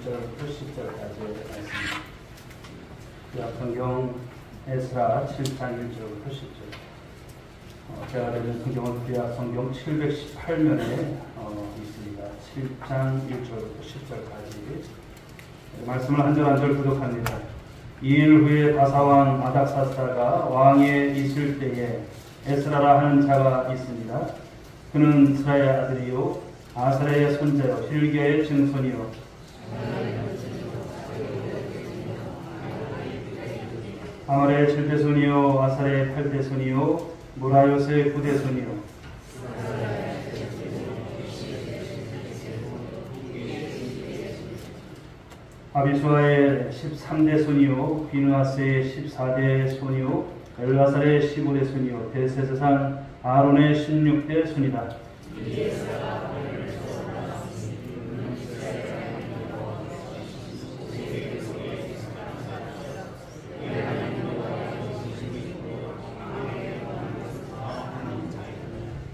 1절부터 10절까지의 말씀입니다. 성경 에스라 7장 1절부터 10절. 제가 읽은 성경은 구약 성경 718면에 있습니다. 7장 1절부터 10절까지 말씀을 한 절 한 절 교독합니다. 2일 후에 바사왕 아닥사스다가 왕위에 있을 때에 에스라라 하는 자가 있습니다. 그는 스라의 아들이요 아사랴의 손자요 힐기야의 증손이요 아말의 7대손이요 아사랴의 8대손이요 무라요스의 9대손이요 아비수아의 13대손이요 비누아스의 14대손이요 엘라살의 15대손이요 대세사상 아론의 16대손이다.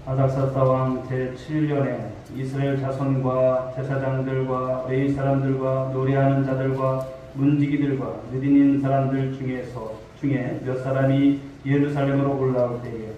아닥사스다 왕 제7년에 이스라엘 자손과 제사장들과 레위 사람들과 노래하는 자들과 문지기들과 느디닌 사람들 중에 몇 사람이 예루살렘으로 올라올 때에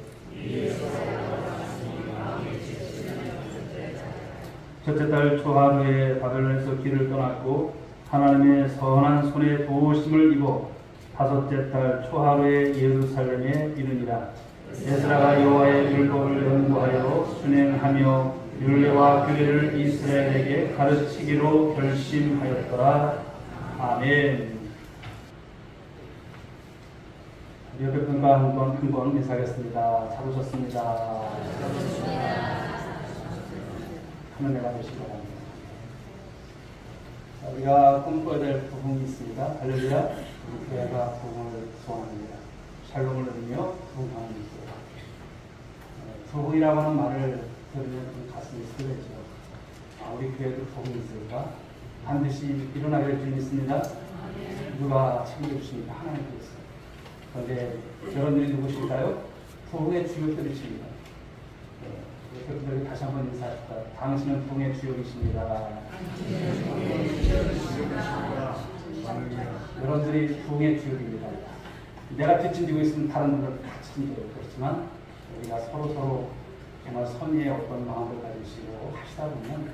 첫째 달 초하루에 바벨론에서 길을 떠났고 하나님의 선한 손에 도우심을 입어 다섯째 달 초하루에 예루살렘에 이르니라. 에스라가 여호와의 율법을 연구하여 순행하며 율례와 규례를 이스라엘에게 가르치기로 결심하였더라. 아멘. 옆에 분과 한 번 인사하겠습니다. 잘 오셨습니다. 하는 내가 되시기 바랍니다. 우리가 꿈꿔야 될 부흥이 있습니다. 할렐루야. 우리 교회가 부흥을 소원합니다. 샬롬을 누리며 부흥하는 있어요. 부흥이라고 하는 말을 들으면 좀 가슴이 설레죠. 우리 교회도 부흥이 있을까? 반드시 일어나게 될 줄 믿습니다. 누가 책임져주십니까? 하나님께서. 그런데 여러분들이 누구실까요? 부흥의 주역들이십니다. 여러분들에게 다시 한번 인사합시다. 당신은 부흥의 주역이십니다. 여러분들이 부흥의 주역입니다. 내가 뒷짐지고 있으면 다른 분들 다 책임져요. 그렇지만 우리가 서로 정말 선의의 어떤 마음을 가지시고 하시다 보면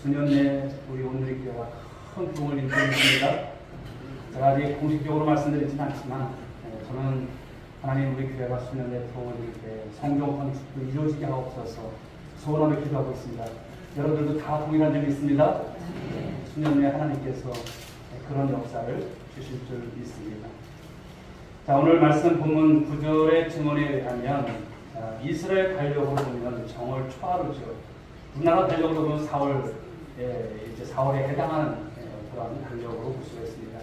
수년 내에 우리 오늘의 교회가 큰 부흥을 일으키고 있습니다. 제가 아직 공식적으로 말씀드리지는 않지만 저는 하나님 우리 교회가 수년 내에 부흥을 일으킬 때 성경 건축도 이루어지게 하옵소서 소원하며 기도하고 있습니다. 여러분들도 다 동일한 점이 있습니다. 수년 내에 하나님께서 그런 역사를 주실 줄 믿습니다. 자, 오늘 말씀 본문 9절의 증언에 의하면 이스라엘 달력으로 보면 정월 초하루죠. 우리나라 달력으로 보면 4월에 해당하는 그런 달력으로 볼 수가 있습니다.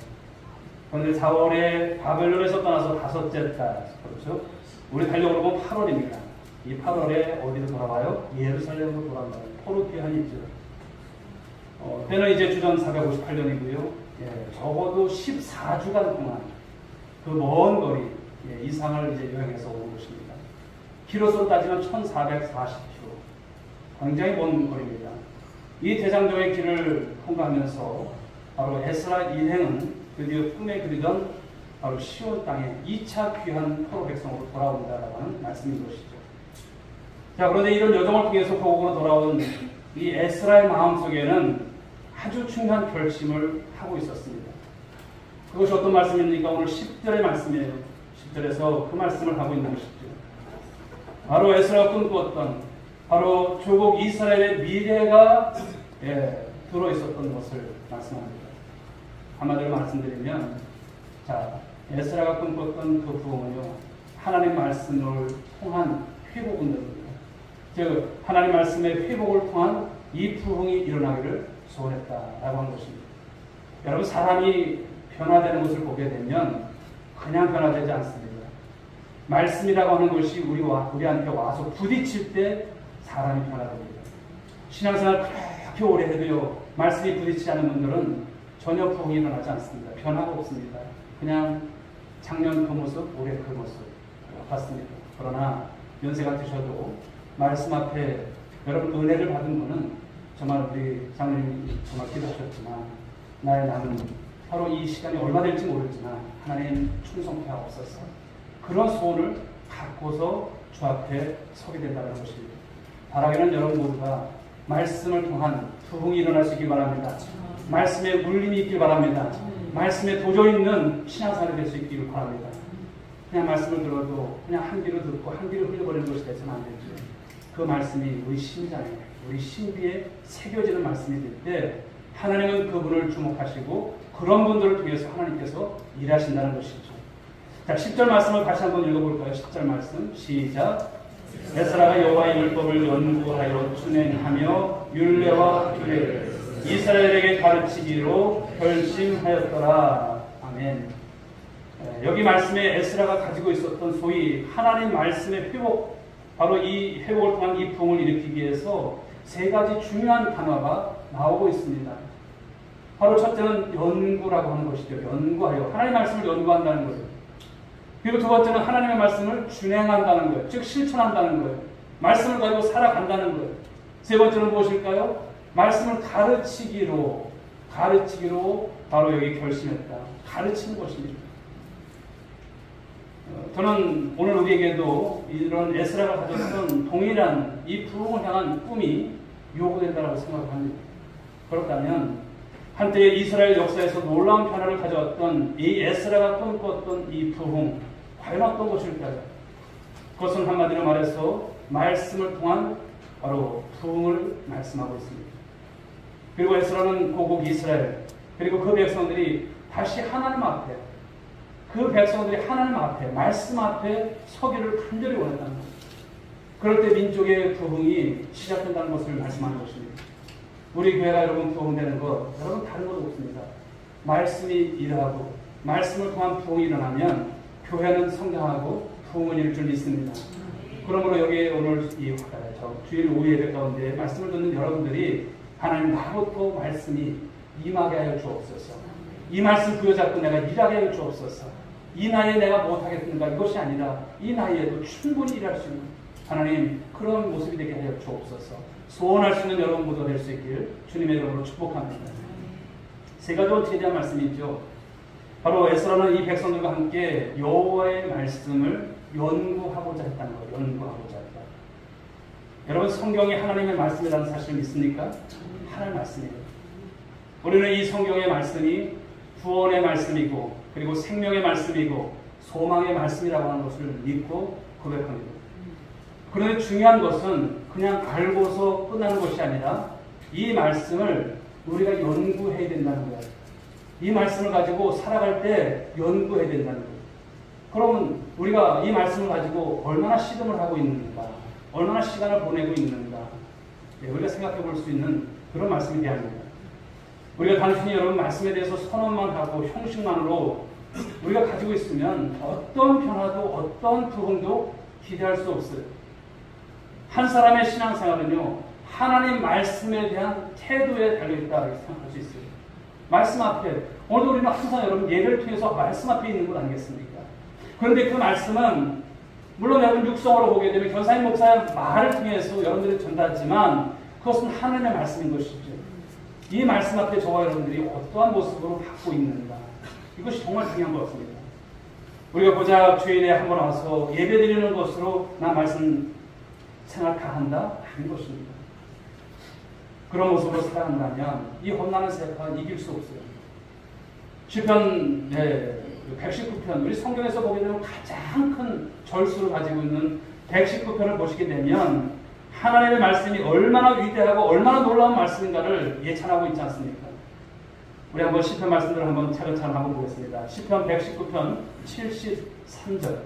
그런데 4월에 바벨론에서 떠나서 다섯째 달, 그렇죠? 우리 달력으로 보면 8월입니다. 이 8월에 어디로 돌아와요? 예루살렘으로 돌아간다. 포로 귀환이죠. 때는 이제 주전 458년이고요. 적어도 14주간 동안 그 먼 거리 이상을 이제 여행해서 온 것입니다. 키로수로 따지면 1440km. 굉장히 먼 거리입니다. 이 대장정의 길을 통과하면서 바로 에스라 일행은 드디어 꿈에 그리던 바로 시온 땅에 2차 귀한 포로 백성으로 돌아온다라고 하는 말씀인 것이죠. 자, 그런데 이런 여정을 통해서 고국으로 돌아온 이 에스라의 마음속에는 아주 중요한 결심을 하고 있었습니다. 그것이 어떤 말씀입니까? 오늘 10절의 말씀이에요. 10절에서 그 말씀을 하고 있는 것이죠. 바로 에스라가 꿈꾸었던 바로 조국 이스라엘의 미래가 들어있었던 것을 말씀합니다. 한마디로 말씀드리면 에스라가 꿈꿨던 그 부흥은요, 하나님 말씀을 통한 회복 운동입니다. 즉 하나님 말씀의 회복을 통한 이 부흥이 일어나기를 소원했다라고 하는 것입니다. 여러분, 사람이 변화되는 것을 보게 되면 그냥 변화되지 않습니다. 말씀이라고 하는 것이 우리한테 와서 부딪힐 때 사람이 변화됩니다. 신앙생활 그렇게 오래 해도요, 말씀이 부딪히지 않는 분들은 전혀 부흥이 일어나지 않습니다. 변화가 없습니다. 그냥 작년 그 모습, 올해 그 모습 같습니다. 그러나 연세가 드셔도 말씀 앞에 여러분 은혜를 받은 분은 정말 우리 장로님이 정말 기도하셨지만 나의 남은 바로 이 시간이 얼마 될지 모르지만 하나님 충성케 하옵소서. 그런 소원을 갖고서 주 앞에 서게 된다는 것입니다. 바라기는 여러분 모두가 말씀을 통한 부흥이 일어날 수 있길 바랍니다. 말씀에 물림이 있길 바랍니다. 말씀에 도저 있는 신앙생활이 될 수 있기를 바랍니다. 그냥 말씀을 들어도 그냥 한 귀로 듣고 한 귀로 흘려버리는 것이 되서는 안 되죠. 그 말씀이 우리 심장에, 우리 신비에 새겨지는 말씀이 될 때 하나님은 그분을 주목하시고 그런 분들을 통해서 하나님께서 일하신다는 것이죠. 자, 10절 말씀을 다시 한번 읽어볼까요? 10절 말씀 시작. 에스라가 여호와의 율법을 연구하여 준행하며 율례와 규례를 이스라엘에게 가르치기로 결심하였더라. 아멘. 여기 말씀에 에스라가 가지고 있었던 소위 하나님 말씀의 회복, 바로 이 회복을 통한 이 부흥을 일으키기 위해서 세 가지 중요한 단어가 나오고 있습니다. 바로 첫째는 연구라고 하는 것이죠. 연구하여 하나님의 말씀을 연구한다는 거예요. 그리고 두 번째는 하나님의 말씀을 준행한다는 거예요. 즉 실천한다는 거예요. 말씀을 가지고 살아간다는 거예요. 세 번째는 무엇일까요? 말씀을 가르치기로 바로 여기 결심했다. 가르치는 것입니다. 저는 오늘 우리에게도 이런 에스라가 가졌던 동일한 이 부흥을 향한 꿈이 요구된다고 생각합니다. 그렇다면 한때 이스라엘 역사에서 놀라운 변화를 가져왔던 이 에스라가 꿈꿨던 이 부흥, 과연 어떤 것일까요? 그것은 한마디로 말해서 말씀을 통한 바로 부흥을 말씀하고 있습니다. 그리고 에스라는 고국 이스라엘, 그리고 그 백성들이 다시 하나님 앞에, 그 백성들이 하나님 앞에, 말씀 앞에 서기를 간절히 원했다는 것. 그럴 때 민족의 부흥이 시작된다는 것을 말씀하는 것입니다. 우리 교회가 여러분 부흥되는 것, 여러분 다른 것 없습니다. 말씀이 일하고 말씀을 통한 부흥이 일어나면 교회는 성장하고 부흥은 이룰 줄 믿습니다. 그러므로 여기 오늘 이 주일 오후 예배 가운데 말씀을 듣는 여러분들이 하나님 나부터 말씀이 임하게 하여 주옵소서. 이 말씀 부여잡고 내가 일하게 하여 주옵소서. 이 나이에 내가 못하겠는가 이것이 아니라 이 나이에도 충분히 일할 수 있는 하나님 그런 모습이 되게 하여 주옵소서. 소원할 수 있는 여러분 모두가 될 수 있길 주님의 이름으로 축복합니다. 세 가지 어떻게 대한 말씀이죠. 바로 에스라는 이 백성들과 함께 여호와의 말씀을 연구하고자 했다는 거예요. 연구하고자 했다. 여러분 성경이 하나님의 말씀이라는 사실을 믿습니까? 하나님의 말씀이에요. 우리는 이 성경의 말씀이 구원의 말씀이고 그리고 생명의 말씀이고 소망의 말씀이라고 하는 것을 믿고 고백합니다. 그런데 중요한 것은 그냥 알고서 끝나는 것이 아니라 이 말씀을 우리가 연구해야 된다는 거예요. 이 말씀을 가지고 살아갈 때 연구해야 된다는 거예요. 그러면 우리가 이 말씀을 가지고 얼마나 시름을 하고 있는가, 얼마나 시간을 보내고 있는가, 우리가 생각해 볼 수 있는 그런 말씀이 되어야 합니다. 우리가 단순히 여러분 말씀에 대해서 선언만 하고 형식만으로 우리가 가지고 있으면 어떤 변화도 어떤 부흥도 기대할 수 없어요. 한 사람의 신앙생활은요, 하나님 말씀에 대한 태도에 달려있다 이렇게 생각할 수 있어요. 말씀 앞에, 오늘 우리는 항상 여러분 예배를 통해서 말씀 앞에 있는 것 아니겠습니까? 그런데 그 말씀은 물론 여러분 육성으로 보게 되면 견사님 목사의 말을 통해서 여러분들이 전달하지만 그것은 하나님의 말씀인 것이죠. 이 말씀 앞에 저와 여러분들이 어떠한 모습으로 갖고 있는가, 이것이 정말 중요한 것 같습니다. 우리가 고작 주일에 한번 와서 예배 드리는 것으로 나 말씀 생활 다 한다? 아닌 것입니다. 그런 모습으로 살아간다면 이 험난한 세상은 이길 수 없어요. 시편 119편, 우리 성경에서 보게 되면 가장 큰 절수를 가지고 있는 119편을 보시게 되면 하나님의 말씀이 얼마나 위대하고 얼마나 놀라운 말씀인가를 예찬하고 있지 않습니까? 우리 한번 시편 말씀들을 한번 차근차근 한번 보겠습니다. 시편 119편 73절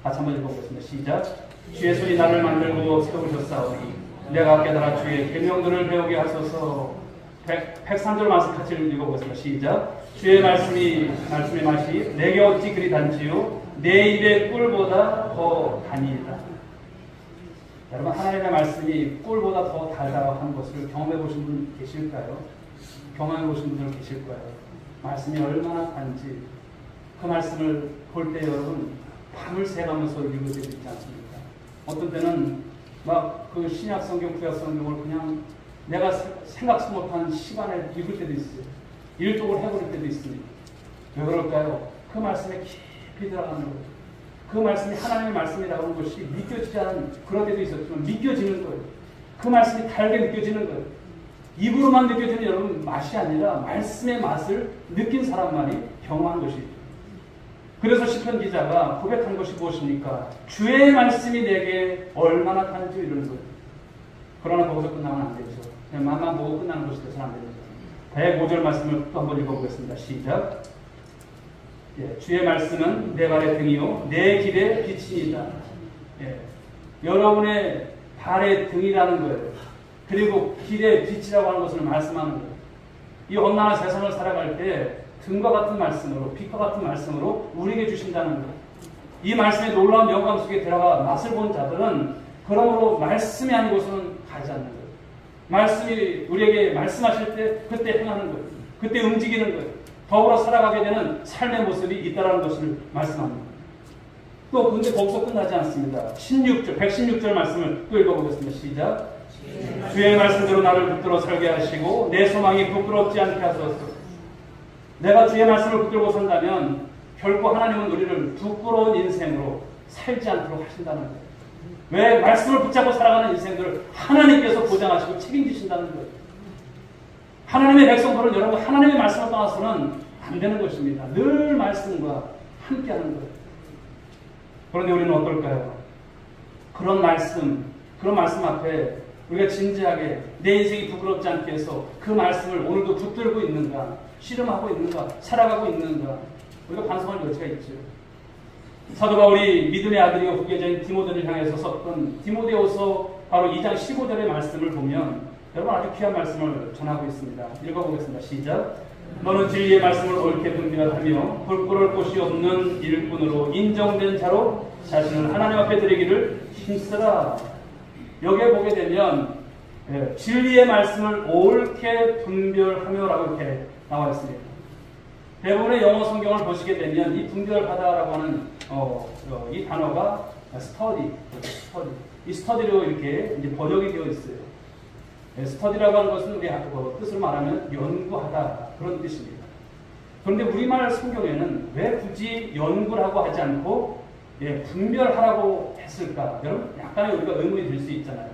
같이 한번 읽어보겠습니다. 시작. 주의 손이 나를 만들고 세우셨사오니 내가 깨달아 주의 계명들을 배우게 하소서. 103절 말씀 같이 읽어보겠습니다. 시작. 주의 말씀의 맛이 내게 어찌 그리 단지요 내 입의 꿀보다 더 단이다. 여러분 하나님의 말씀이 꿀보다 더 달다고 하는 것을 경험해 보신 분 계실까요? 경험해 보신 분들 계실 거예요. 말씀이 얼마나 단지 그 말씀을 볼 때 여러분 밤을 새가면서 읽을 때도 있지 않습니까? 어떤 때는 막 그 신약 성경, 구약 성경을 그냥 내가 생각지 못한 시간에 읽을 때도 있어요. 일독을 해버릴 때도 있습니다. 왜 그럴까요? 그 말씀에 깊이 들어가는 거예요. 그 말씀이 하나님의 말씀이라고 하는 것이 믿겨지지 않은 그런 때도 있었지만 믿겨지는 거예요. 그 말씀이 달게 느껴지는 거예요. 입으로만 느껴지는 여러분 맛이 아니라 말씀의 맛을 느낀 사람만이 경험한 것이죠. 그래서 시편 기자가 고백한 것이 무엇입니까? 주의 말씀이 내게 얼마나 단지 이러는 거예요. 그러나 거기서 끝나면 안 되죠. 그냥 맛만 보고 끝나는 것이 돼서는 안 됩니다. 105절 말씀을 또 한번 읽어보겠습니다. 시작. 예, 주의 말씀은 내 발의 등이요 내 길의 빛이니이다. 예, 여러분의 발의 등이라는 거예요. 그리고 길의 빛이라고 하는 것을 말씀하는 거예요. 이 험난한 세상을 살아갈 때 등과 같은 말씀으로 빛과 같은 말씀으로 우리에게 주신다는 거예요. 이 말씀의 놀라운 영광 속에 들어가 맛을 본 자들은 그러므로 말씀이 아닌 곳은 가지 않는 거예요. 말씀이 우리에게 말씀하실 때 그때 행하는 거예요. 그때 움직이는 거예요. 더불어 살아가게 되는 삶의 모습이 있다는 것을 말씀합니다. 또 근데 거기서 끝나지 않습니다. 116절 말씀을 또 읽어보겠습니다. 시작. 주의 말씀대로 나를 붙들어 살게 하시고 내 소망이 부끄럽지 않게 하소서. 내가 주의 말씀을 붙들고 산다면 결코 하나님은 우리를 부끄러운 인생으로 살지 않도록 하신다는 거예요. 왜? 말씀을 붙잡고 살아가는 인생들을 하나님께서 보장하시고 책임지신다는 거예요. 하나님의 백성들은 여러분 하나님의 말씀을 떠나서는 안 되는 것입니다. 늘 말씀과 함께하는 거예요. 그런데 우리는 어떨까요? 그런 말씀 앞에 우리가 진지하게 내 인생이 부끄럽지 않게 해서 그 말씀을 오늘도 붙들고 있는가, 씨름하고 있는가, 살아가고 있는가, 우리가 반성할 여지가 있죠. 사도 바울이 믿음의 아들이고 후계자인 디모데를 향해서 썼던 디모데후서 바로 2장 15절의 말씀을 보면 여러분 아주 귀한 말씀을 전하고 있습니다. 읽어보겠습니다. 시작. 너는 진리의 말씀을 옳게 분별하며 부끄러울 곳이 없는 일꾼으로 인정된 자로 자신을 하나님 앞에 드리기를 힘쓰라. 여기에 보게 되면 진리의 말씀을 옳게 분별하며라고 이렇게 나와 있습니다. 대부분의 영어 성경을 보시게 되면 이 분별하다라고 하는 이 단어가 스터디. 이 스터디로 이렇게 이제 번역이 되어 있어요. 스터디라고 하는 것은 우리 뜻으로 말하면 연구하다 그런 뜻입니다. 그런데 우리말 성경에는 왜 굳이 연구라고 하지 않고 분별하라고 했을까? 여러분 약간의 우리가 의문이 들 수 있잖아요.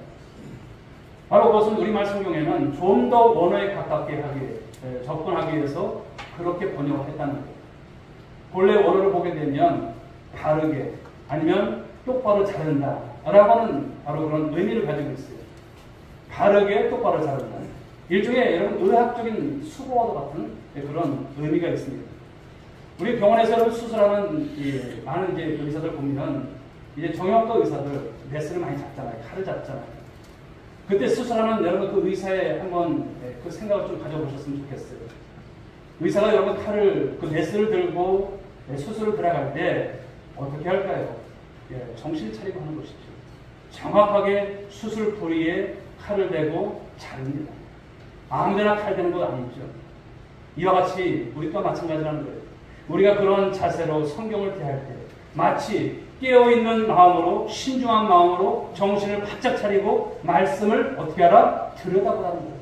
바로 그것은 우리말 성경에는 좀 더 원어에 가깝게 접근하기 위해서 그렇게 번역을 했다는 거예요. 본래 원어를 보게 되면 바르게 아니면 똑바로 자른다 라고 하는 바로 그런 의미를 가지고 있어요. 바르게 똑바로 자른다. 일종의 여러분 의학적인 수고와도 같은 그런 의미가 있습니다. 우리 병원에서 수술하는 많은 이제 의사들 보면 이제 정형외과 의사들 메스를 많이 잡잖아요. 칼을 잡잖아요. 그때 수술하는 여러분 그 의사의 한번 그 생각을 좀 가져보셨으면 좋겠어요. 의사가 여러분 칼을 그 메스를 들고 수술을 들어갈 때 어떻게 할까요? 정신 차리고 하는 것이죠. 정확하게 수술 부위에 칼을 대고 자릅니다. 아무데나 칼 대는 것 아니죠. 이와 같이 우리과 마찬가지라는 거예요. 우리가 그런 자세로 성경을 대할 때 마치 깨어있는 마음으로 신중한 마음으로 정신을 바짝 차리고 말씀을 어떻게 하라? 들여다보라는 거예요.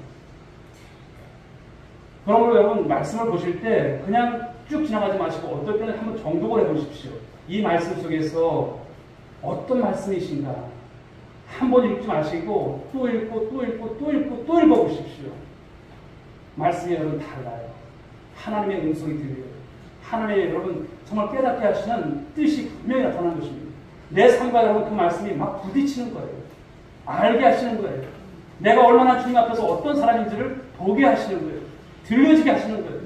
그러므로 여러분 말씀을 보실 때 그냥 쭉 지나가지 마시고 어떨 때는 한번 정독을 해보십시오. 이 말씀 속에서 어떤 말씀이신가 한 번 읽지 마시고 또 읽고 또 읽고 또 읽고 또 읽어보십시오. 말씀이 여러분 달라요. 하나님의 음성이 들려요. 하나님의 여러분 정말 깨닫게 하시는 뜻이 분명히 나타나는 것입니다. 내 삶과 여러분 그 말씀이 막 부딪히는 거예요. 알게 하시는 거예요. 내가 얼마나 주님 앞에서 어떤 사람인지를 보게 하시는 거예요. 들려지게 하시는 거예요.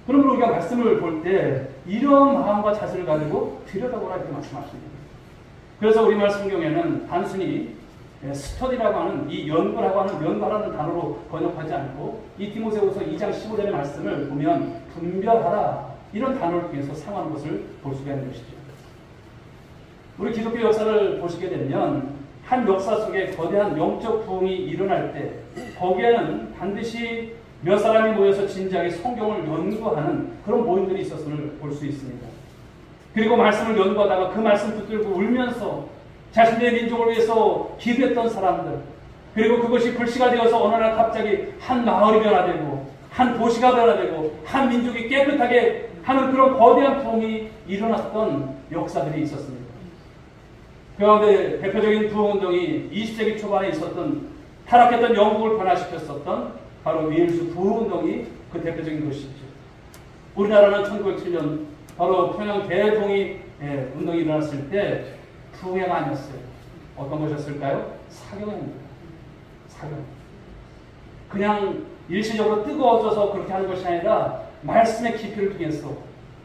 그러므로 우리가 말씀을 볼 때 이런 마음과 자세를 가지고 들여다보라 이렇게 말씀하십니다. 그래서 우리말 성경에는 단순히 스터디라고 하는 이 연구라고 하는 연구하라는 단어로 번역하지 않고 이 디모데후서 2장 15절의 말씀을 보면 분별하라 이런 단어를 통해서 사용하는 것을 볼 수가 있는 것이죠. 우리 기독교 역사를 보시게 되면 한 역사 속에 거대한 영적 부흥이 일어날 때 거기에는 반드시 몇 사람이 모여서 진지하게 성경을 연구하는 그런 모임들이 있었음을 볼 수 있습니다. 그리고 말씀을 연구하다가 그 말씀 붙들고 울면서 자신의 민족을 위해서 기도했던 사람들, 그리고 그것이 불씨가 되어서 어느 날 갑자기 한 마을이 변화되고 한 도시가 변화되고 한 민족이 깨끗하게 하는 그런 거대한 부흥이 일어났던 역사들이 있었습니다. 그 가운데 대표적인 부흥운동이 20세기 초반에 있었던 타락했던 영국을 변화시켰었던 바로 웨일스 부흥운동이 그 대표적인 것이죠. 우리나라는 1907년 바로 평양 대동의 운동이 일어났을 때 부흥회가 아니었어요. 어떤 것이었을까요? 사경회입니다. 사경. 그냥 일시적으로 뜨거워져서 그렇게 하는 것이 아니라 말씀의 깊이를 통해서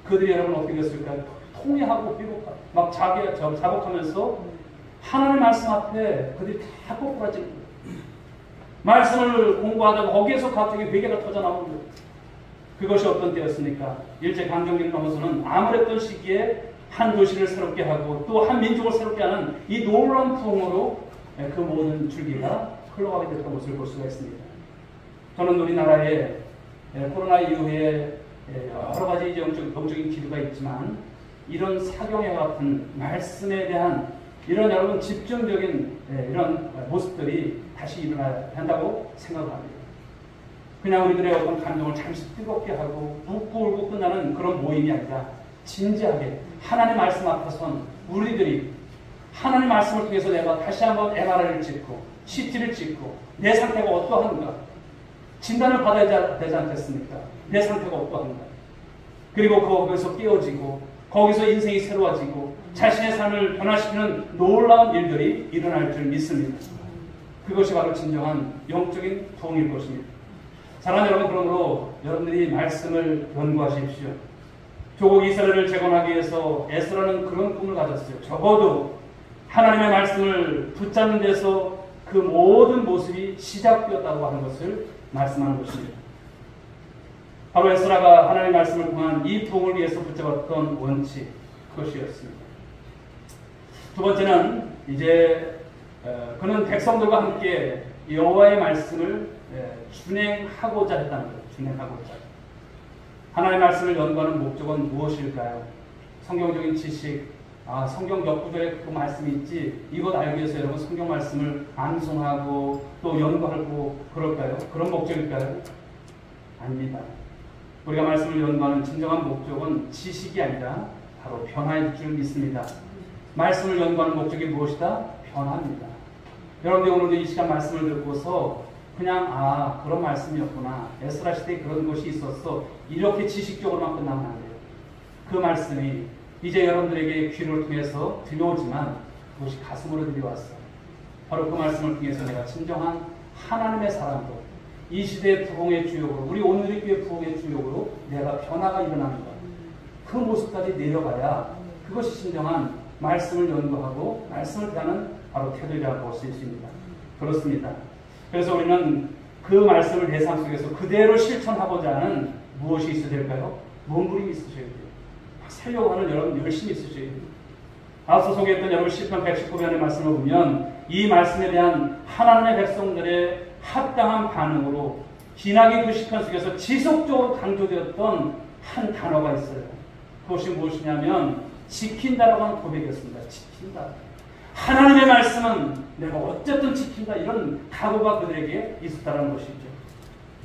그들이 여러분 어떻게 됐을까요? 통회하고 회복하고 막 자복하면서 하나님의 말씀 앞에 그들이 다 꼬꾸라지는 거예요. 말씀을 공부하다가 거기에서 갑자기 회개가 터져나오는 거예요. 그것이 어떤 때였습니까? 일제강점기를 넘어서는 암울했던 시기에 한 도시를 새롭게 하고 또 한 민족을 새롭게 하는 이 놀라운 부흥으로 그 모든 줄기가 흘러가게 됐던 것을 볼 수가 있습니다. 저는 우리나라에 코로나 이후에 여러 가지 영적인 기류가 있지만 이런 사경회와 같은 말씀에 대한 이런 여러분 집중적인 이런 모습들이 다시 일어나야 한다고 생각합니다. 그냥 우리들의 어떤 감정을 잠시 뜨겁게 하고 웃고 울고 끝나는 그런 모임이 아니라 진지하게 하나님 말씀 앞에선 우리들이 하나님 말씀을 통해서 내가 다시 한번 MRI를 찍고 CT를 찍고 내 상태가 어떠한가 진단을 받아야 되지 않겠습니까? 내 상태가 어떠한가 그리고 거기서 깨어지고 거기서 인생이 새로워지고 자신의 삶을 변화시키는 놀라운 일들이 일어날 줄 믿습니다. 그것이 바로 진정한 영적인 부흥일 것입니다. 사랑하는 여러분, 그러므로 여러분들이 말씀을 연구하십시오. 조국 이스라엘을 재건하기 위해서 에스라는 그런 꿈을 가졌어요. 적어도 하나님의 말씀을 붙잡는 데서 그 모든 모습이 시작되었다고 하는 것을 말씀하는 것입니다. 바로 에스라가 하나님의 말씀을 통한 이 부흥을 위해서 붙잡았던 원칙, 그것이었습니다. 두 번째는 이제 그는 백성들과 함께 여호와의 말씀을 준행하고자 했다는 거예요. 준행하고자. 하나님의 말씀을 연구하는 목적은 무엇일까요? 성경적인 지식, 성경 몇 구절에 그 말씀이 있지 이것 알기 위해서 여러분 성경 말씀을 암송하고 또 연구하고 그럴까요? 그런 목적일까요? 아닙니다. 우리가 말씀을 연구하는 진정한 목적은 지식이 아니라 바로 변화일 줄 믿습니다. 말씀을 연구하는 목적이 무엇이다? 변화입니다. 여러분들 오늘도 이 시간 말씀을 듣고서 그냥 그런 말씀이었구나. 에스라 시대에 그런 것이 있었어. 이렇게 지식적으로만 끝나면 안 돼요. 그 말씀이 이제 여러분들에게 귀를 통해서 들려오지만 그것이 가슴으로 들려왔어요. 바로 그 말씀을 통해서 내가 진정한 하나님의 사람으로 이 시대의 부흥의 주역으로 우리 오늘의 교회 부흥의 주역으로 내가 변화가 일어나는 것. 그 모습까지 내려가야 그것이 진정한 말씀을 연구하고 말씀을 대하는 바로 태도라고 볼 수 있습니다. 그렇습니다. 그래서 우리는 그 말씀을 내 삶 속에서 그대로 실천하고자 하는 무엇이 있어야 될까요? 몸부림이 있으셔야 돼요. 살려고 하는 여러분 열심히 있으셔야 돼요. 앞서 소개했던 여러분 시편 119편의 말씀을 보면 이 말씀에 대한 하나님의 백성들의 합당한 반응으로 기나긴 그 시편 속에서 지속적으로 강조되었던 한 단어가 있어요. 그것이 무엇이냐면 지킨다라고 하는 고백이었습니다. 지킨다. 하나님의 말씀은 내가 어쨌든 지킨다. 이런 각오가 그들에게 있었다는 것이죠.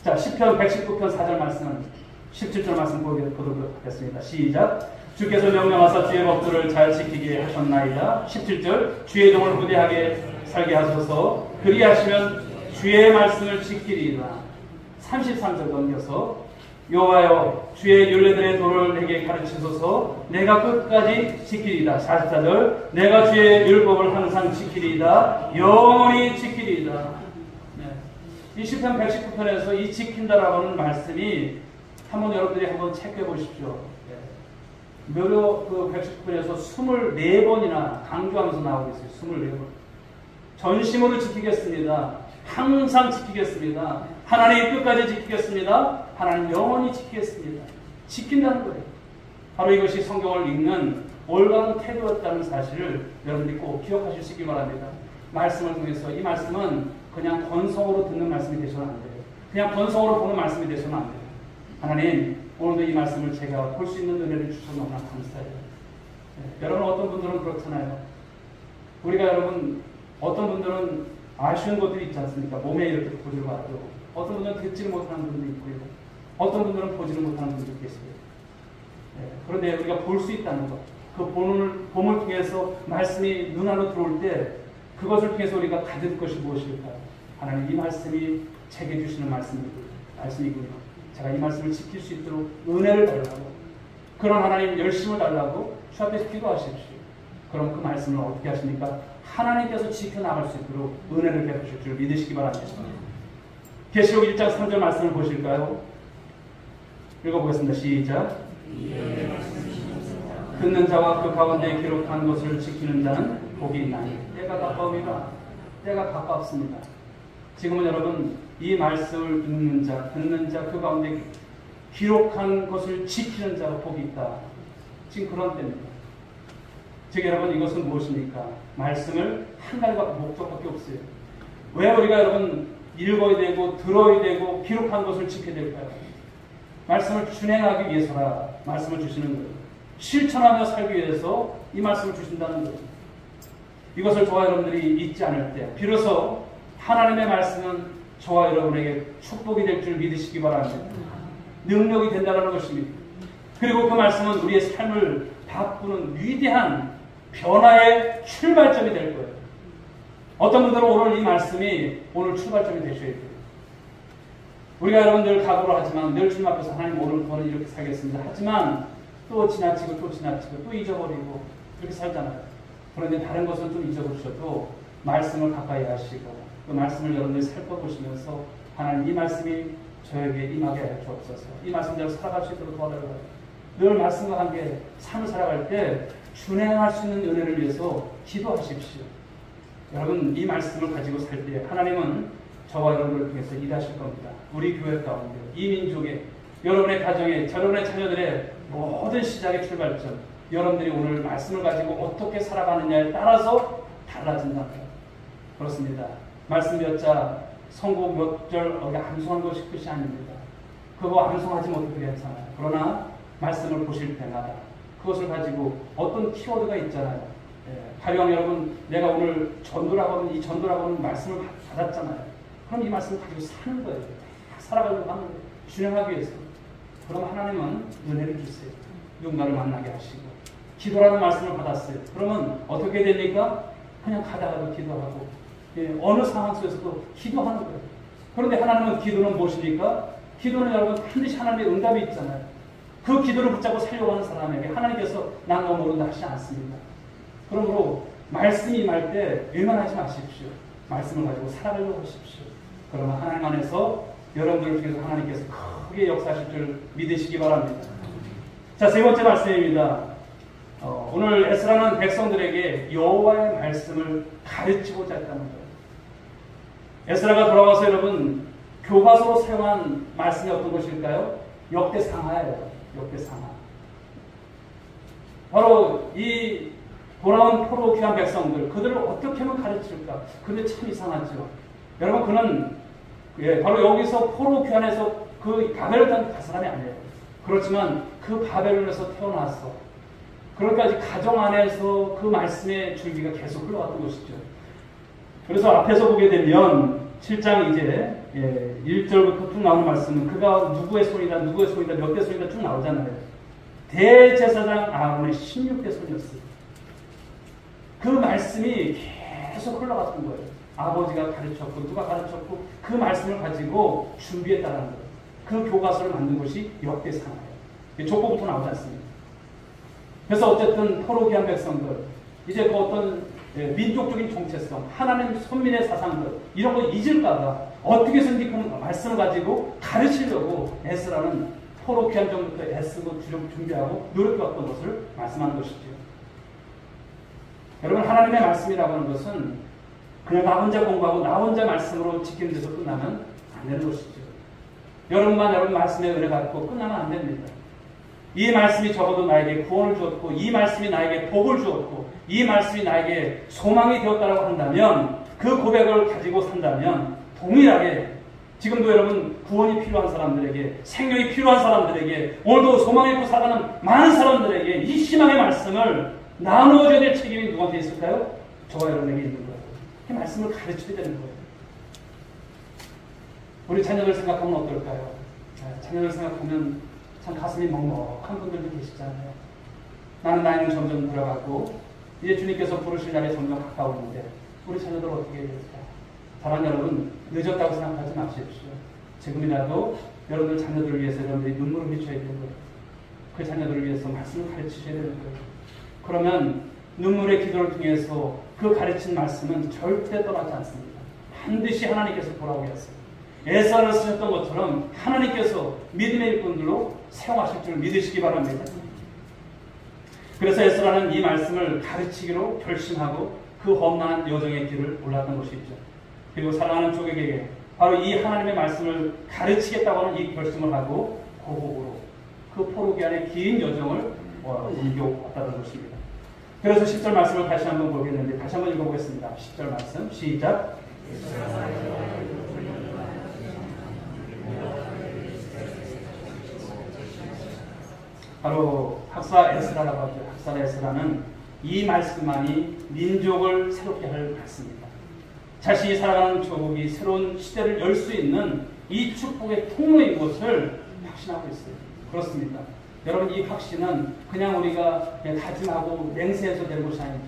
자, 시편 119편 4절 말씀은 17절 말씀 보도록 하겠습니다. 시작. 주께서 명령하사 주의 법도를 잘 지키게 하셨나이다. 17절. 주의 종을 부대하게 살게 하소서. 그리하시면 주의 말씀을 지키리이다. 33절 넘겨서 여호와여 주의 율례들의 도를 내게 가르치소서. 내가 끝까지 지키리이다. 44절. 내가 주의 율법을 항상 지키리이다. 영원히 지키리이다. 네. 이 시편 119편에서 이 지킨다라고 하는 말씀이 한번 여러분들이 한번 체크해 보십시오. 네. 무려 그 119편에서 24번이나 강조하면서 나오고 있어요. 24번. 전심으로 지키겠습니다. 항상 지키겠습니다. 하나님 끝까지 지키겠습니다. 하나님 영원히 지키겠습니다. 지킨다는 거예요. 바로 이것이 성경을 읽는 올바른 태도였다는 사실을 여러분들이 꼭 기억하실 수 있기 바랍니다. 말씀을 통해서 이 말씀은 그냥 건성으로 듣는 말씀이 되셔는 안 돼요. 그냥 건성으로 보는 말씀이 되셔는 안 돼요. 하나님 오늘도 이 말씀을 제가 볼 수 있는 은혜를 주셔서 너무나 감사해요. 네, 여러분 어떤 분들은 그렇잖아요. 우리가 여러분 어떤 분들은 아쉬운 것들이 있지 않습니까? 몸에 이렇게 고지를 봐도 어떤 분들은 듣지를 못하는 분도 있고요. 어떤 분들은 보지를 못하는 분도 계세요. 그런데 우리가 볼 수 있다는 것, 그 봄을 통해서 말씀이 눈 안으로 들어올 때 그것을 통해서 우리가 받을 것이 무엇일까요? 하나님 이 말씀이 제게 주시는 말씀이군요. 제가 이 말씀을 지킬 수 있도록 은혜를 달라고, 그런 하나님 열심을 달라고 주 앞에서 기도하십시오. 그럼 그 말씀을 어떻게 하십니까? 하나님께서 지켜나갈 수 있도록 은혜를 베푸실 줄 믿으시기 바랍니다. 계시록 1장 3절 말씀을 보실까요? 읽어보겠습니다. 시작. 듣는 자와 그 가운데 기록한 것을 지키는 자는 복이 있나니 때가 가까움이라. 때가 가깝습니다. 지금은 여러분 이 말씀을 읽는 자, 듣는 자, 그 가운데 기록한 것을 지키는 자가 복이 있다. 지금 그런 때입니다. 즉 여러분 이것은 무엇입니까? 말씀을 한 가지 목적밖에 없어요. 왜 우리가 여러분 읽어야 되고 들어야 되고 기록한 것을 지켜야 될까요? 말씀을 준행하기 위해서라 말씀을 주시는 거예요. 실천하며 살기 위해서 이 말씀을 주신다는 거예요. 이것을 저와 여러분들이 잊지 않을 때 비로소 하나님의 말씀은 저와 여러분에게 축복이 될 줄 믿으시기 바랍니다. 능력이 된다는 것입니다. 그리고 그 말씀은 우리의 삶을 바꾸는 위대한 변화의 출발점이 될 거예요. 어떤 분들은 오늘 이 말씀이 오늘 출발점이 되셔야 돼요. 우리가 여러분들 각오를 하지만 늘 주님 앞에서 하나님 오늘 저는 이렇게 살겠습니다. 하지만 또 지나치고 또 잊어버리고 그렇게 살잖아요. 그런데 다른 것은 좀 잊어버리셔도 말씀을 가까이 하시고 그 말씀을 여러분들이 살펴보시면서 하나님 이 말씀이 저에게 임하게 하여 주옵소서. 이 말씀대로 살아갈 수 있도록 도와달라고. 늘 말씀과 함께 삶을 살아갈 때 준행할 수 있는 은혜를 위해서 기도하십시오. 여러분 이 말씀을 가지고 살 때 하나님은 저와 여러분을 통해서 일하실 겁니다. 우리 교회 가운데 이 민족의 여러분의 가정에 여러분의 자녀들의 모든 시작의 출발점, 여러분들이 오늘 말씀을 가지고 어떻게 살아가느냐에 따라서 달라진다. 그렇습니다. 말씀 몇 자, 성공 몇 절 암송한 것이 끝이 아닙니다. 그거 암송하지 못해도 괜찮아요. 그러나 말씀을 보실 때마다 그것을 가지고 어떤 키워드가 있잖아요. 가령 여러분 내가 오늘 전도라고는 이 전도라고는 말씀을 받았잖아요. 그럼 이 말씀을 가지고 사는 거예요. 살아가려고 하는 거예요. 준행하기 위해서. 그럼 하나님은 은혜를 주세요. 누군가를 만나게 하시고 기도라는 말씀을 받았어요. 그러면 어떻게 됩니까? 그냥 가다가도 기도하고 어느 상황 속에서도 기도하는 거예요. 그런데 하나님은 기도는 무엇입니까? 기도는 여러분 반드시 하나님의 응답이 있잖아요. 그 기도를 붙잡고 살려고 하는 사람에게 하나님께서 난 너 모른다 하시지 않습니다. 그러므로 말씀이 임할 때 외면하지 마십시오. 말씀을 가지고 살아가려고 하십시오. 그러면 하나님 안에서 여러분들을 통해서 하나님께서 크게 역사하실 줄 믿으시기 바랍니다. 자, 세 번째 말씀입니다. 오늘 에스라는 백성들에게 여호와의 말씀을 가르치고자 했다는 거예요. 에스라가 돌아와서 여러분 교과서로 사용한 말씀이 어떤 것일까요? 역대상하예요. 역대상하. 바로 이 돌아온 포로 귀한 백성들, 그들을 어떻게 하면 가르칠까? 근데 참 이상하죠. 여러분 그는 바로 여기서 포로 귀환에서 그 바벨을 간 사람이 아니에요. 그렇지만 그 바벨론에서 태어나서 그럴까지 가정 안에서 그 말씀의 줄기가 계속 흘러왔던 것이죠. 그래서 앞에서 보게 되면 7장 이제 1절부터 쭉 나오는 말씀은 그가 누구의 손이다 몇 대 손이다 쭉 나오잖아요. 대제사장 아론의 16대 손이었어요. 그 말씀이 계속 흘러갔던 거예요. 아버지가 가르쳤고 누가 가르쳤고 그 말씀을 가지고 준비했다는 거예요. 그 교과서를 만든 것이 역대상하예요. 족보부터 나오지 않습니다. 그래서 어쨌든 포로 귀한 백성들 이제 그 어떤 민족적인 정체성, 하나님 선민의 사상들 이런 거 잊을까봐 어떻게 해서든지 그 말씀을 가지고 가르치려고 에스라는 포로 귀한 전부터 애쓰고 준비하고 노력해왔던 것을 말씀하는 것이죠. 여러분 하나님의 말씀이라고 하는 것은 그냥 나 혼자 공부하고 나 혼자 말씀으로 지키는 데서 끝나면 안 되는 것이죠. 여러분만 여러분 말씀의 은혜 갖고 끝나면 안 됩니다. 이 말씀이 적어도 나에게 구원을 주었고 이 말씀이 나에게 복을 주었고 이 말씀이 나에게 소망이 되었다고 한다면 그 고백을 가지고 산다면 동일하게 지금도 여러분 구원이 필요한 사람들에게 생명이 필요한 사람들에게 오늘도 소망을 입고 살아가는 많은 사람들에게 이 희망의 말씀을 나누어줘야 될 책임이 누구한테 있을까요? 저와 여러분에게 있는 거예요. 그 말씀을 가르쳐야 되는 거예요. 우리 자녀들 생각하면 어떨까요? 자녀들 생각하면 참 가슴이 먹먹한 분들도 계시잖아요. 나는 나이는 점점 들어가고 이제 주님께서 부르실 날이 점점 가까우는데 우리 자녀들 어떻게 해야 될까? 사랑하는 여러분, 늦었다고 생각하지 마십시오. 지금이라도 여러분들 자녀들을 위해서 여러분들이 눈물을 흘리셔야 되는 거예요. 그 자녀들을 위해서 말씀을 가르치셔야 되는 거예요. 그러면 눈물의 기도를 통해서 그 가르친 말씀은 절대 떠나지 않습니다. 반드시 하나님께서 돌아오게 하세요. 에사를 쓰셨던 것처럼 하나님께서 믿음의 일꾼들로 사용하실 줄 믿으시기 바랍니다. 그래서 에스라는 이 말씀을 가르치기로 결심하고 그 험난한 여정의 길을 올랐던 것이죠. 그리고 사랑하는 조객에게 바로 이 하나님의 말씀을 가르치겠다고 하는 이 결심을 하고 고국으로 그 포로기안의 긴 여정을 옮겨왔다는 것입니다. 그래서 10절 말씀을 다시 한번 보겠는데 다시 한번 읽어보겠습니다. 10절 말씀 시작. 바로 학사 에스라라고 하죠. 학사 에스라는 이 말씀만이 민족을 새롭게 할 말씀입니다. 자신이 살아가는 조국이 새로운 시대를 열 수 있는 이 축복의 통로인 것을 확신하고 있어요. 그렇습니다. 여러분, 이 확신은 그냥 우리가 그냥 다짐하고 맹세해서 되는 것이 아니죠.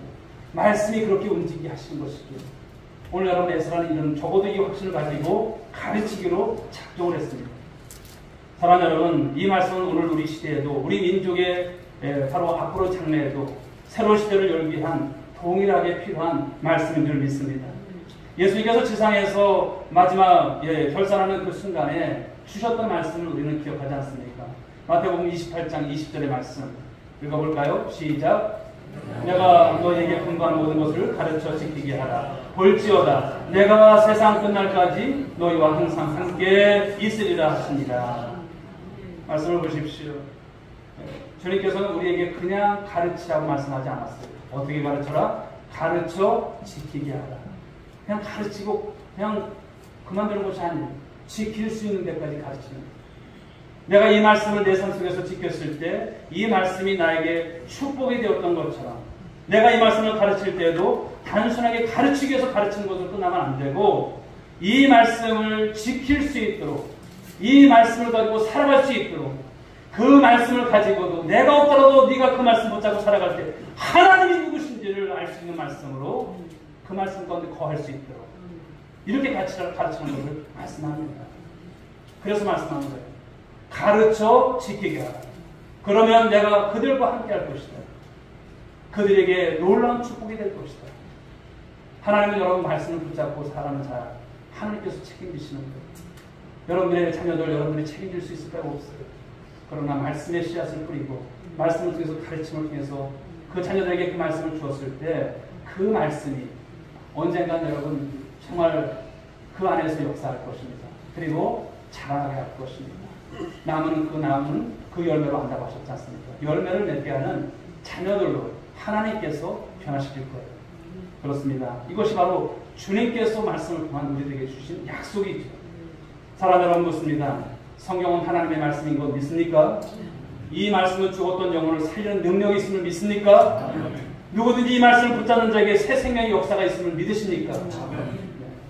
말씀이 그렇게 움직이게 하신 것이죠. 오늘 여러분 에스라는 이런 적어도 이 확신을 가지고 가르치기로 작정을 했습니다. 사랑하는 여러분, 이 말씀은 오늘 우리 시대에도 우리 민족의 바로 앞으로 장래에도 새로운 시대를 열기 위한 동일하게 필요한 말씀인 줄 믿습니다. 예수님께서 지상에서 마지막 결산하는 그 순간에 주셨던 말씀을 우리는 기억하지 않습니까? 마태복음 28장 20절의 말씀 읽어볼까요? 시작. 내가 너에게 분부한 모든 것을 가르쳐 지키게 하라. 볼지어다 내가 세상 끝날까지 너희와 항상 함께 있으리라 하십니다. 말씀을 보십시오. 주님께서는 우리에게 그냥 가르치라고 말씀하지 않았어요. 어떻게 가르쳐라? 가르쳐 지키게 하라. 그냥 가르치고 그냥 그만두는 것이 아니에요. 지킬 수 있는 데까지 가르치는 거예요. 내가 이 말씀을 내 삶 속에서 지켰을 때 이 말씀이 나에게 축복이 되었던 것처럼 내가 이 말씀을 가르칠 때에도 단순하게 가르치기 위해서 가르치는 것으로 끝나면 안 되고 이 말씀을 지킬 수 있도록 이 말씀을 가지고 살아갈 수 있도록 그 말씀을 가지고도 내가 없더라도 네가 그 말씀 붙잡고 살아갈 때 하나님이 누구신지를 알 수 있는 말씀으로 그 말씀 가운데 거할 수 있도록 이렇게 가르치는 것을 말씀합니다. 그래서 말씀하는 거예요. 가르쳐 지키게 하라. 그러면 내가 그들과 함께 할 것이다. 그들에게 놀라운 축복이 될 것이다. 하나님은 여러분 말씀을 붙잡고 살아가는 자 하나님께서 책임지시는 거예요. 여러분들의 자녀들 여러분들이 책임질 수 있을까요? 없어요. 그러나 말씀의 씨앗을 뿌리고 말씀을 통해서 가르침을 통해서 그 자녀들에게 그 말씀을 주었을 때 그 말씀이 언젠간 여러분 정말 그 안에서 역사할 것입니다. 그리고 자라나게 할 것입니다. 나무는 그 열매로 한다고 하셨지 않습니까? 열매를 맺게 하는 자녀들로 하나님께서 변화시킬 거예요. 그렇습니다. 이것이 바로 주님께서 말씀을 통한 우리들에게 주신 약속이죠. 사랑하는 여러분 묻습니다. 성경은 하나님의 말씀인 것 믿습니까? 이 말씀을 죽었던 영혼을 살리는 능력이 있음을 믿습니까? 누구든지 이 말씀을 붙잡는 자에게 새 생명의 역사가 있음을 믿으십니까?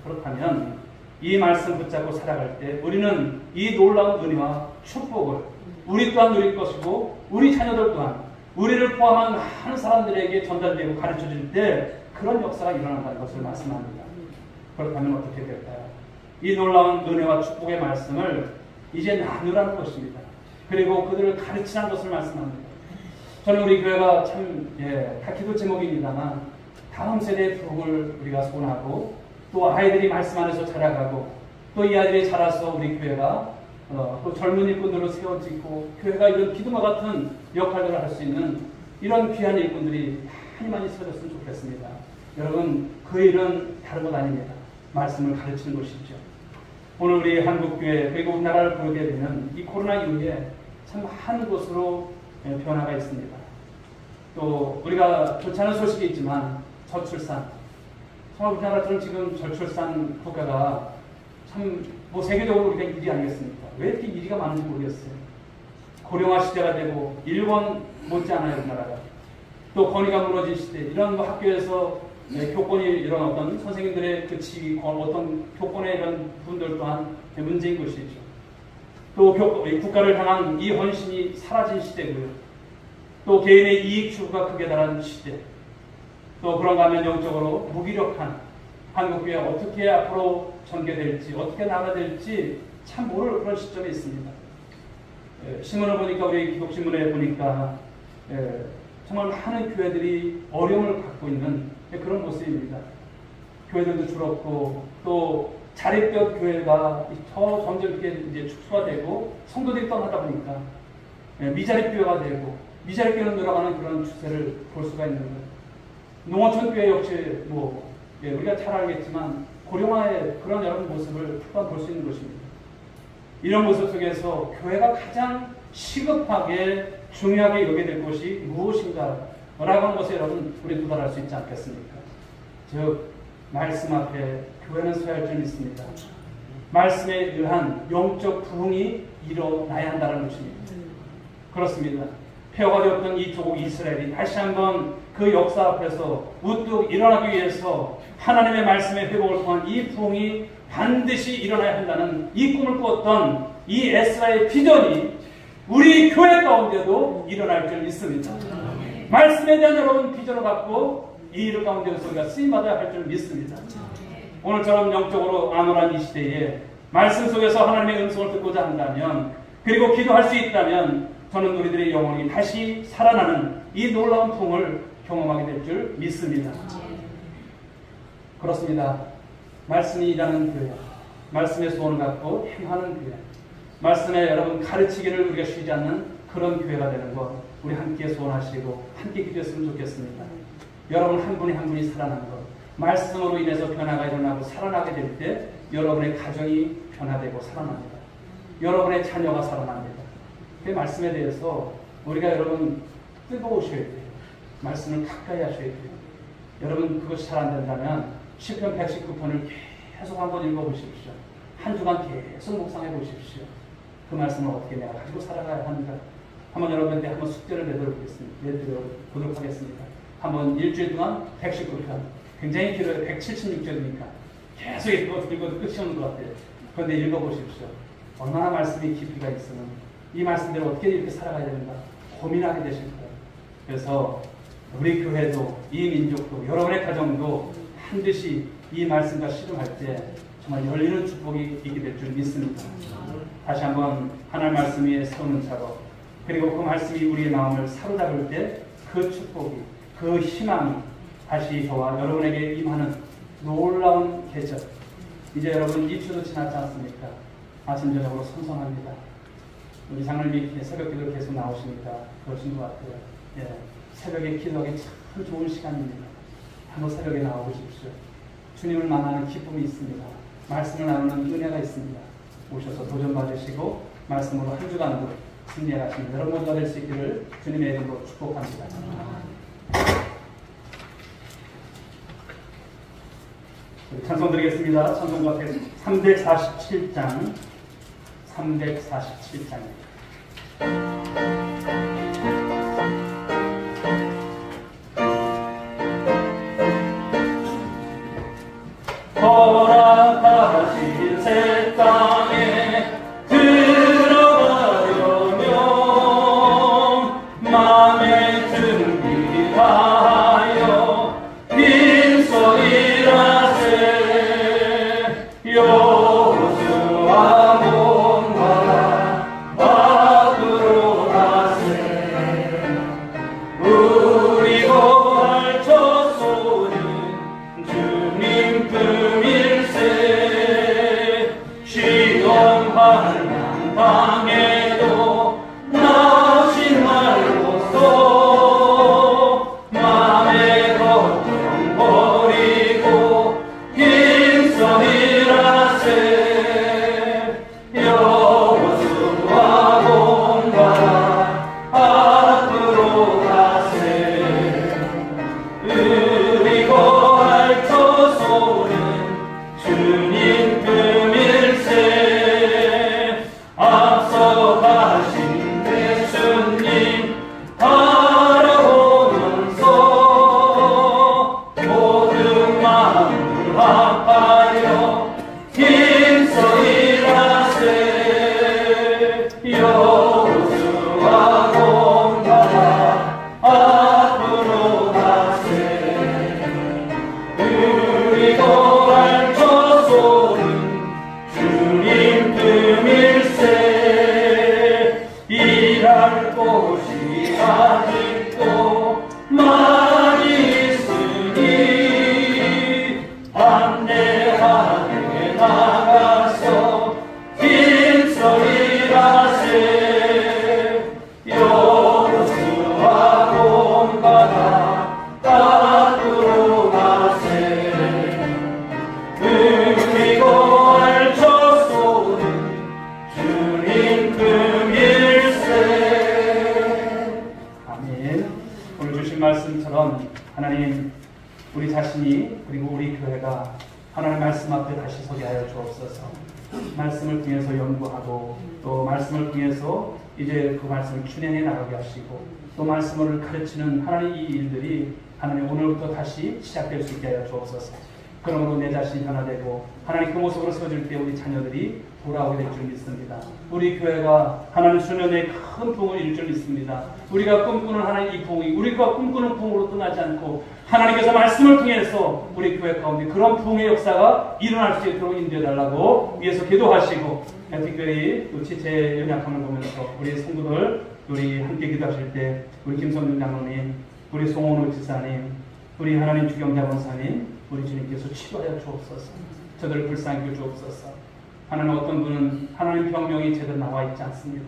그렇다면 이 말씀 붙잡고 살아갈 때 우리는 이 놀라운 은혜와 축복을 우리 또한 누릴 것이고 우리 자녀들 또한 우리를 포함한 많은 사람들에게 전달되고 가르쳐줄 때 그런 역사가 일어난다는 것을 말씀합니다. 그렇다면 어떻게 될까요? 이 놀라운 은혜와 축복의 말씀을 이제 나누라는 것입니다. 그리고 그들을 가르치라는 것을 말씀합니다. 저는 우리 교회가 참 다 기도 제목입니다만 다음 세대의 부흥을 우리가 소원하고 또 아이들이 말씀 안에서 자라가고 또 이 아이들이 자라서 우리 교회가 또 젊은 일꾼들로 세워지고 교회가 이런 기둥과 같은 역할들을 할 수 있는 이런 귀한 일꾼들이 많이 많이 세워졌으면 좋겠습니다. 여러분 그 일은 다른 것 아닙니다. 말씀을 가르치는 것이죠. 오늘 우리 한국교회 그리고 우리나라를 보게 되면 이 코로나 이후에 참 많은 곳으로 변화가 있습니다. 또 우리가 좋지 않은 소식이 있지만 저출산 정말 우리나라처럼 지금 저출산 국가가 참 세계적으로 우리가 1위 아니겠습니까? 왜 이렇게 1위가 많은지 모르겠어요. 고령화 시대가 되고 일본 못지않아요 우리나라가. 또 권위가 무너진 시대 이런 학교에서 교권이 이런 어떤 선생님들의 그 지위, 어떤 교권의 이런 분들 또한 문제인 것이죠. 또 국가를 향한 이 헌신이 사라진 시대고요. 또 개인의 이익 추구가 극에 달한 시대. 또 그런가 하면 영적으로 무기력한 한국교회 어떻게 앞으로 전개될지, 어떻게 나가될지 참 모를 그런 시점에 있습니다. 신문을 보니까, 우리 기독신문에 보니까 정말 많은 교회들이 어려움을 갖고 있는 그런 모습입니다. 교회들도 줄었고, 또 자립적 교회가 점점 이렇게 이제 축소가 되고, 성도들이 떠나다 보니까 미자립 교회가 되고, 미자립 교회로 늘어가는 그런 추세를 볼 수가 있는 거예요. 농어촌 교회 역시 우리가 잘 알겠지만 고령화의 그런 여러 모습을 한번 볼 수 있는 것입니다. 이런 모습 속에서 교회가 가장 시급하게 중요하게 여겨야 될 것이 무엇인가 라고 하는 것에 여러분 우리 도달할 수 있지 않겠습니까? 즉 말씀 앞에 교회는 서야 할 점이 있습니다. 말씀에 의한 영적 부흥이 일어나야 한다는 것입니다. 그렇습니다. 폐허가 되었던 이 조국 이스라엘이 다시 한번 그 역사 앞에서 우뚝 일어나기 위해서 하나님의 말씀의 회복을 통한 이 부흥이 반드시 일어나야 한다는 이 꿈을 꾸었던 이 에스라의 비전이 우리 교회 가운데도 일어날 줄 믿습니다. 말씀에 대한 여러분 비전을 갖고 이 일 가운데서 우리가 쓰임받아야 할 줄 믿습니다. 오늘처럼 영적으로 암울한 이 시대에 말씀 속에서 하나님의 음성을 듣고자 한다면, 그리고 기도할 수 있다면, 저는 우리들의 영혼이 다시 살아나는 이 놀라운 부흥을 경험하게 될 줄 믿습니다. 그렇습니다. 말씀이 일하는 교회, 말씀의 소원을 갖고 행하는 교회, 말씀에 여러분 가르치기를 우리가 쉬지 않는 그런 교회가 되는 것, 우리 함께 소원하시고 함께 기도했으면 좋겠습니다. 여러분 한 분이 한 분이 살아나는 것, 말씀으로 인해서 변화가 일어나고 살아나게 될 때 여러분의 가정이 변화되고 살아납니다. 여러분의 자녀가 살아납니다. 그 말씀에 대해서 우리가 여러분 뜨거우셔야 돼요. 말씀을 가까이 하셔야 돼요. 여러분 그것이 잘 안 된다면 시편 119편을 계속 한번 읽어보십시오. 한 주간 계속 묵상해 보십시오. 그 말씀을 어떻게 내가 가지고 살아가야 하는가. 한번 여러분한테 한번 숙제를 내드려보도록 하겠습니다. 한번 일주일 동안 119편, 굉장히 길어요. 176절이니까 계속 읽어도 끝이 없는 것 같아요. 그런데 읽어보십시오. 얼마나 말씀이 깊이가 있으면 이 말씀대로 어떻게 이렇게 살아가야 되는가 고민하게 되실 거예요. 그래서 우리 교회도 이 민족도 여러분의 가정도 반드시 이 말씀과 씨름할 때 정말 열리는 축복이 있게 될 줄 믿습니다. 다시 한번 하나님 말씀 위에 세우는 작업, 그리고 그 말씀이 우리의 마음을 사로잡을 때 그 축복이, 그 희망이 다시 저와 여러분에게 임하는 놀라운 계절. 이제 여러분 입추도 지났지 않습니까? 아침 저녁으로 선선합니다. 우리 장로님이 새벽 기도 계속 나오시니까 그러신 것 같아요. 예, 새벽에 기도하기 참 좋은 시간입니다. 한번 새벽에 나와보십시오. 주님을 만나는 기쁨이 있습니다. 말씀을 나누는 은혜가 있습니다. 오셔서 도전 받으시고 말씀으로 한 주간도 승리하시는 여러분 모두가 될 수 있기를 주님의 이름으로 축복합니다. 찬송 드리겠습니다. 찬송가 347장 347장입니다. 허락하신 새 땅에 들어가려면 마음의 준비 다하여 빈소리라세 여호수아 몸과 밖으로 가세 우리 고할 첫 소리 주님 품일세 시험할 만방에도 나신 말고서 맘의 걱정 버리고 힘써이라세 여호수아 공과 앞으로 가세 우리 고할 첫 소리 주님 품일세 앞서 하나님, 우리 자신이 그리고 우리 교회가 하나님 말씀 앞에 다시 서게 하여 주옵소서. 말씀을 통해서 연구하고 또 말씀을 통해서 이제 그 말씀을 준행해 나가게 하시고 또 말씀을 가르치는 하나님 이 일들이 하나님 오늘부터 다시 시작될 수 있게 하여 주옵소서. 그러므로 내 자신이 변화되고 하나님 그 모습으로 서줄 때 우리 자녀들이 돌아오게 될 줄 믿습니다. 우리 교회가 하나님 수련의 큰 부흥을 이룰 줄 믿습니다. 우리가 꿈꾸는 하나님 이 부흥이 우리가 꿈꾸는 부흥으로 끝나지 않고 하나님께서 말씀을 통해서 우리 교회 가운데 그런 부흥의 역사가 일어날 수 있도록 인도해달라고 위에서 기도하시고 특별히 지체 연약함을 보면서 우리 성도들 우리 함께 기도하실 때 우리 김성준 장로님, 우리 송원우 지사님, 우리 하나님 주경자 권사님, 우리 주님께서 치료하여 주옵소서. 저들을 불쌍히 여겨 주옵소서. 하나님 어떤 분은 하나님 병명이 제대로 나와 있지 않습니다.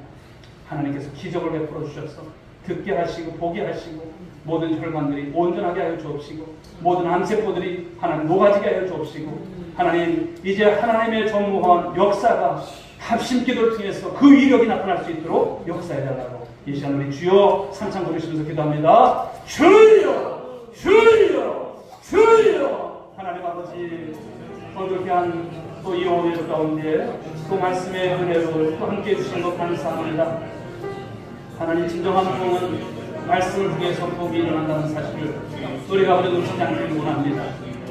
하나님께서 기적을 베풀어 주셔서 듣게 하시고 보게 하시고 모든 혈관들이 온전하게 하여 주옵시고 모든 암세포들이 하나님 녹아지게 하여 주옵시고 하나님 이제 하나님의 전무한 역사가 합심 기도를 통해서 그 위력이 나타날 수 있도록 역사해달라고 이 시간 우리 주여 삼창 부르시면서 기도합니다. 주여 주여 주여. 하나님 아버지 거룩한 또 이 오늘 가운데 또 말씀의 은혜로 또 함께 해주신 것 감사합니다. 하나님 진정한 부흥은 말씀을 통해서 부흥이 일어난다는 사실을 우리가 아버지 놓치지 않기를 원합니다.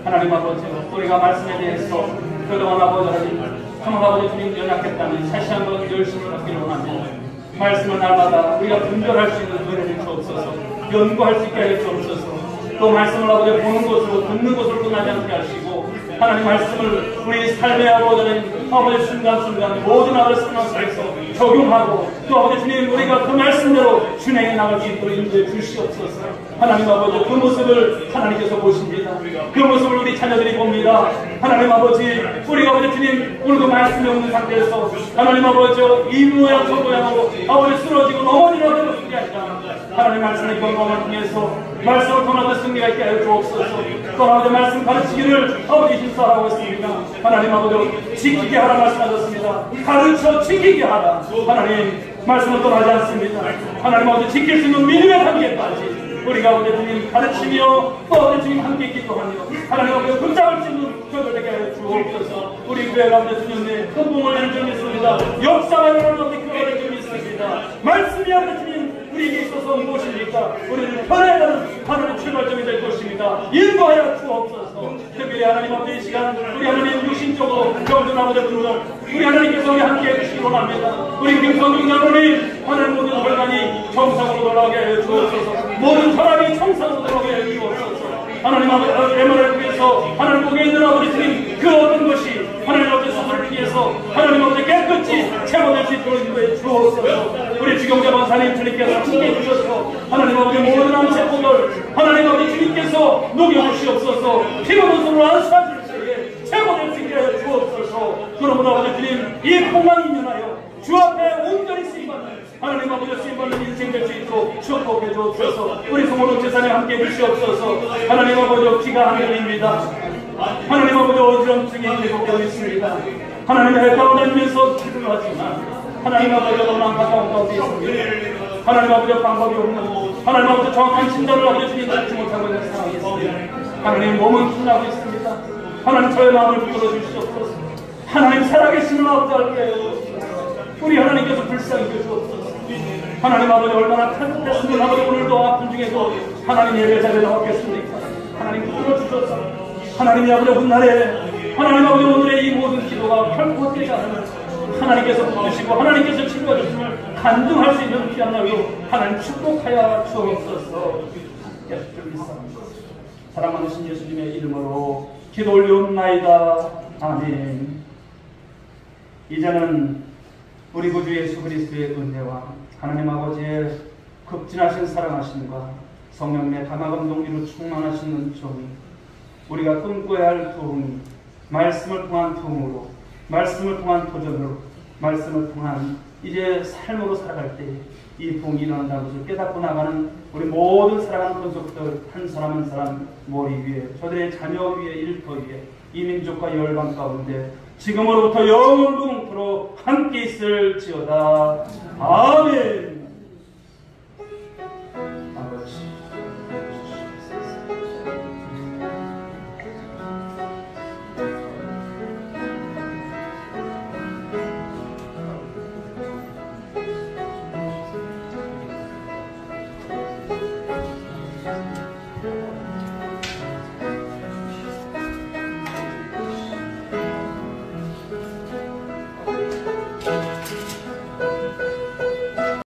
하나님 아버지 우리가 말씀에 대해서 그동안 아버지 하나님 아버지 주님 연약했다면 다시 한번 열심을 갖기를 원합니다. 말씀을 날마다 우리가 분별할 수 있는 은혜를 주옵소서. 연구할 수 있게 하여 주옵소서. 또 말씀을 아버지 보는 것으로 듣는 것으로 끝나지 않게 하시고 하나님 말씀을 우리 삶의 아버지 순간순간 모든 아버지 상황 속에서 적용하고 또 아버지 주님 우리가 그 말씀대로 준행해 나갈 수 있도록 인도해 주시옵소서. 하나님 아버지 그 모습을 하나님께서 보십니다. 그 모습을 우리 자녀들이 봅니다. 하나님 아버지 우리가 아버지 주님 오늘 그 말씀이 없는 상태에서 하나님 아버지 이 모양 저 모양으로 아버지 쓰러지고 넘어지려고 하는 것이 아니라 하나님 말씀의 경험을 통해서 말씀을 통하는 승리가 있게 하여 주옵소서. 또 아버지 말씀 가르치기를 아버지 힘써하고 있습니다. 하나님 아버지 지키게 하라 말씀하셨습니다. 가르쳐 지키게 하라. 하나님 말씀은 떠나지 않습니다. 하나님 아버지 지킬 수 있는 믿음의 단계까지 우리가 아버지 주님 가르치며 또 아버지 주님 함께 기도하며 하나님 아버지 붙잡을 수 있는 저들에게 하여 주옵소서. 우리 교회가 아버지 주님의 큰 부흥을 내는 줄 믿습니다. 역사가 일어나는 아버지 교회를 줄 믿습니다. 말씀이 아버지 주님 우리에게 있어서 무엇입니까? 우리는 변해가는 하나님의 출발점이 될 것입니다. 인도하여 주옵소서. 특별히 하나님 아버지 이 시간 우리 하나님 육신적으로 병든 아버지 분들 우리 하나님께서 우리 함께 해주시기 원합니다. 우리 김성중 장로님 하나님 모든 혈관이 정상으로 돌아가게 하여 주옵소서. 모든 혈압이 정상으로 돌아가게 하여 주옵소서. 하나님 아버지 MR을 통해서 하나님 보게 있는 아버지 주님 그 어떤 것이 하나님 아버지 수술을 통해서 하나님 아버지 깨끗이 제거될 수 있도록 인도해 주옵소서. 우리 주경자 권사님 주님께서 함께 해주셔서 하나님 아버지 모든 암세포들 하나님 아버지 주님께서 녹여주시옵소서. 피로는 손으로 안수하실 때에 제거될 수 있게 하여 주옵소서. 그러므로 아버지 주님 이 공항이 인연하여 주 앞에 온전히 쓰임받는 하나님 아버지 쓰임받는 인생 될 수 있도록 축복해 주옵소서. 우리 성원호 제사님 함께 해주시옵소서. 하나님 아버지 피가 하늘입니다. 하나님 아버지 어지럼증이 계속되고 있습니다. 하나님 의 가운데 있면서 기도를 하지만 하나님 아버지 너무 안타까운 가운데 있습니다. 하나님 아버지 방법이 없는 하나님 아버지 정확한 진단을 아버지 주님 받지 못하고 있는 상황이 있습니다. 하나님 몸은 힘나고 있습니다. 하나님 저의 마음을 붙들어 주시옵소서. 하나님 살아계시는 아버지 할게요. 우리 하나님께서 불쌍히 여주옵소서. 하나님 아버지 얼마나 탈북했으면 아버지 오늘도 아픈 중에도 하나님 예배 자리에 나왔겠습니까? 하나님 불러주셔서 하나님이 아버지 훗날에 하나님 아버지 오늘의 이 모든 기도가 결코 헛되지 않으면 하나님께서 부르시고 하나님께서 치료해 주심을 간증할 수 있는 귀한 날로 하나님 축복하여 주옵소서. 사랑 많으신 예수님의 이름으로 기도 올리옵나이다. 아멘. 이제는 우리 구주 예수 그리스도의 은혜와 하나님 아버지의 극진하신 사랑하심과 성령의 강화감 동기로 충만하신 은총이 우리가 꿈꿔야 할 부흥이 말씀을 통한 부흥으로 말씀을 통한 도전으로 말씀을 통한 이제 삶으로 살아갈 때 이 부흥이 일어난다는 것을 깨닫고 나가는 우리 모든 사랑하는 권속들 한 사람 한 사람 머리 위에 저들의 자녀 위에 일터 위에 이 민족과 열방 가운데 지금으로부터 영원토록 함께 있을지어다. 아멘.